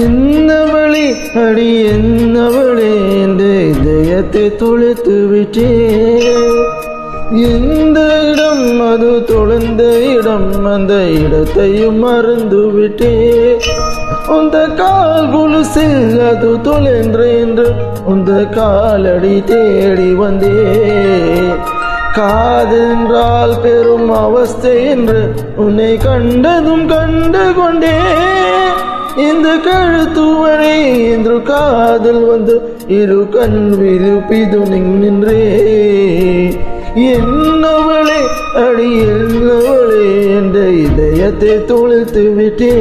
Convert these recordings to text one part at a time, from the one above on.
என்னவளே அடி என்னவளே என்ற இதயத்தை தொலைத்து விட்டே. எந்த இடம் அது தொலைந்த இடம், அந்த இடத்தையும் மறந்து விட்டே. உந்த கால் குலுசில் அது தொலைன்று என்று உந்த காலடி தேடி வந்தே. காதென்றால் பெரும் அவஸ்தை என்று உன்னை கண்டதும் கண்டு கொண்டே. இந்த கழுத்துவரை என்று காதல் வந்து இரு கண் விருப்பிது நின்றே. என்னவளே அடி என்னவளே என்ற இதயத்தை தொலைத்து விட்டே.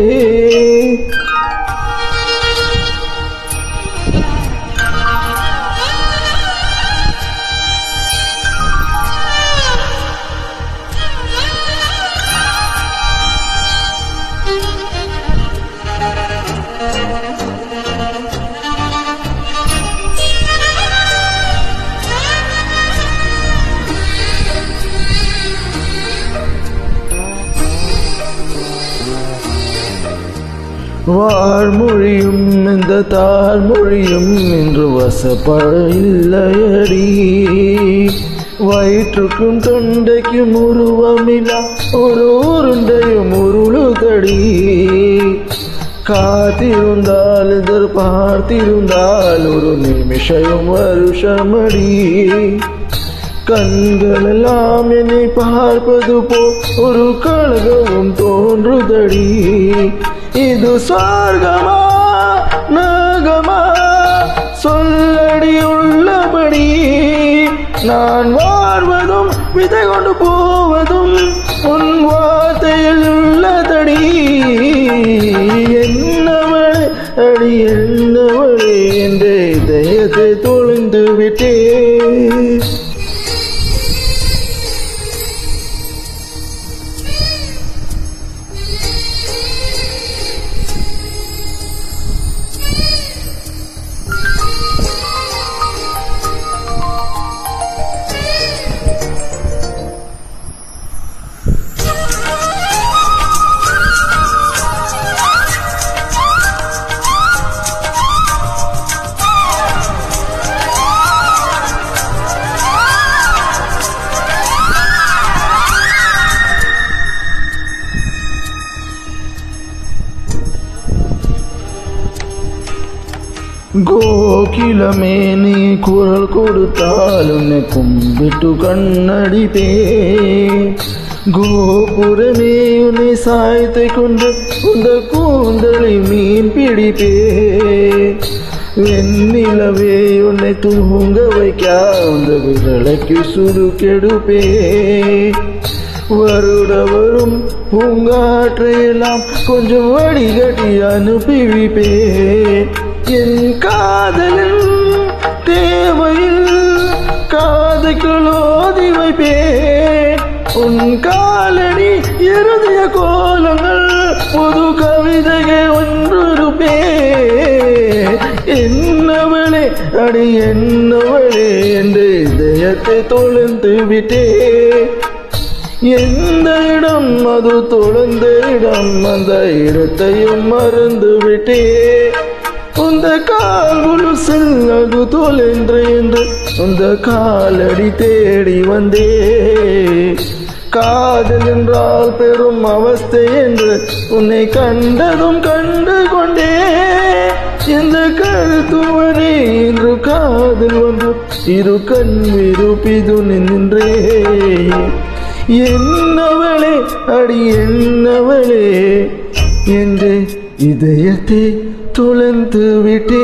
வாழ்மொழியும் இந்த தாழ்மொழியும் இன்று வசப்பட இல்லையடி. வயிற்றுக்கும் தொண்டைக்கும் உருவமில்லா ஒரு உருண்டையும் உருளுதடி. காத்திருந்தால் எதிர்பார்த்திருந்தால் ஒரு நிமிஷம் வருஷமடி. கண்களெல்லாம் என்னை பார்ப்பது போ ஒரு கழகவும் தோன்றுதடி. இது சொர்க்கமா நரகமா சொல்லடி உள்ளபடி. நான் வாழ்வதும் விதை கொண்டு போவதும் உன் வார்த்தையில் உள்ளதடி. என்னவளே அடி என்னவளே என்ற இதயத்தை தொலைந்து விட்டே. கோகிலமே நீ குரல் கொடுத்தால் உன்னை கும்பிட்டு கண்ணடிப்பே. கோபுரமே உன்னை சாய்த்தை கொண்டு உந்த கூந்தலை மீன் பிடிப்பே. வெண்ணிலவே உன்னை தூங்க வைக்க உந்த விரலைக்கு சுருக்கெடுப்பே. வருட வரும் பூங்காற்றையெல்லாம் கொஞ்சம் வடிகட்டி அனுப்பி வைப்பே. என் காதலின் தேவையில் காதைகளோதி வைப்பேன். உன் காலடி இறுதிய கோலங்கள் புது கவிதையை ஒன்றிருப்பே. என்னவளே அடி என்னவளே என்று இதயத்தை தொலைந்து விட்டே. எந்த இடம் அது தொலைந்த இடம், அந்த இடத்தையும் மறந்து விட்டே. உந்த கால் குலுசில் அது தொலைன்று என்று உந்த காலடி தேடி வந்தே. காதல் என்றால் பெரும் அவஸ்தை என்று உன்னை கண்டதும் கண்டு கொண்டே. இந்த கழுத்துவரை இன்று காதல் வந்து இரு கண் விருப்பிது நின்றே. என்னவளே அடி என்னவளே என்று இதயத்தை தொலைந்து விட்டேன்.